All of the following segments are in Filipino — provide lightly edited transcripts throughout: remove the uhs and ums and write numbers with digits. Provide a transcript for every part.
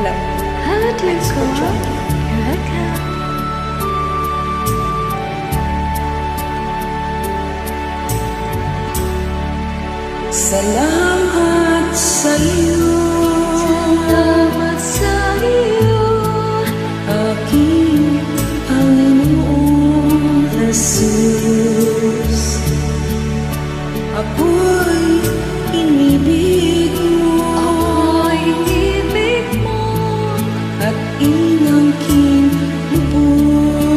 Anak, Hati nais ko ko, dyan. here I come. Salamat sa'yo, Salamat sa iyo, aking Panginoong Jesus. Ako'y inibig mo ako'y inibig mo, at inangkin lubos.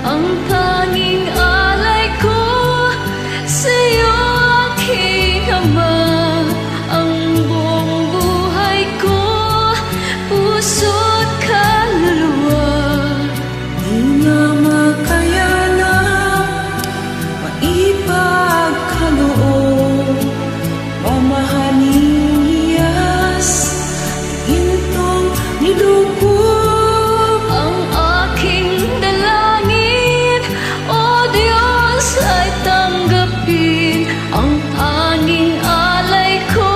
ang tanging alay ko sa'yo, aking Ama. Ang buong buhay ko, puso't kaluluwa. Di na makayanang maipagkaloob, mamahaling hiyas, gintong nilugod. Ang aking dalangin, O Diyos, ay tanggapin. Ang tanging alay ko,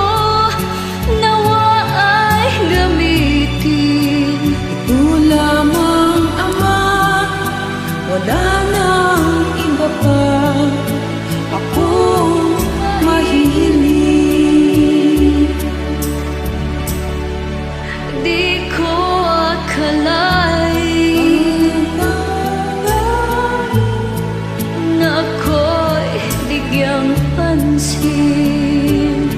nawa ay gamitin. Ito lamang, Ama, wala nang iba pa akong mahihiling. Di ko akalain na ako'y bigyang pansin.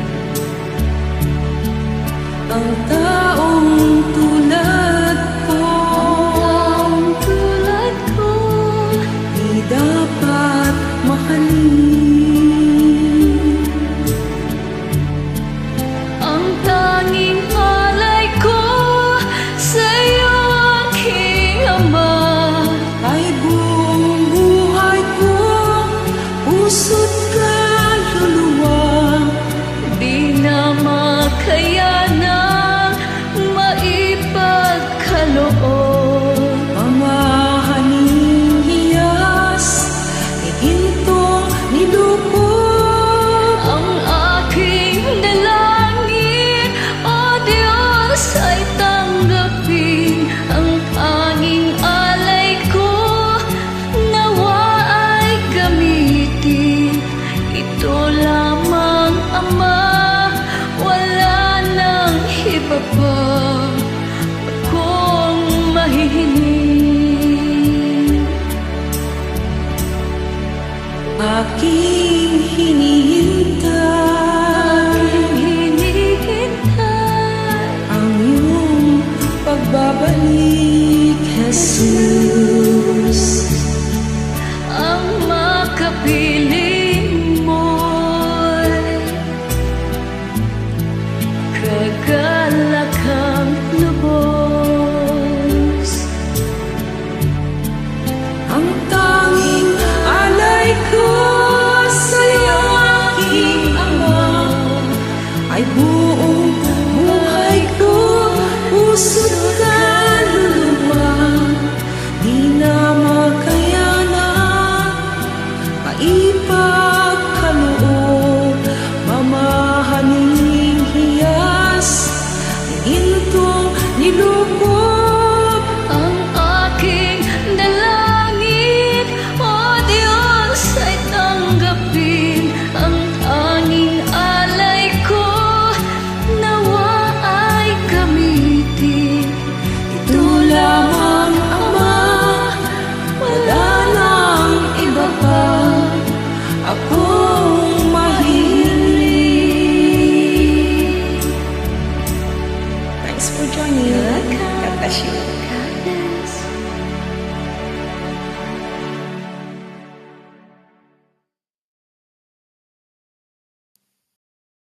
Ang taong tulad ko, Ang tulad ko, di dapat mahalin. ang tanging alay ko sa'yo, aking Ama. Ay buong buhay ko, puso't kaluluwa. Di na makayanang maipagkaloob. Mamahaling hiyas, igintong nilukod. Ang aking dalangin, O Diyos, ay tanggapin. Ang tanging alay ko, nawa ay gamitin. Ito lamang, Ama, wala nang iba pa akong mahihiling. Aking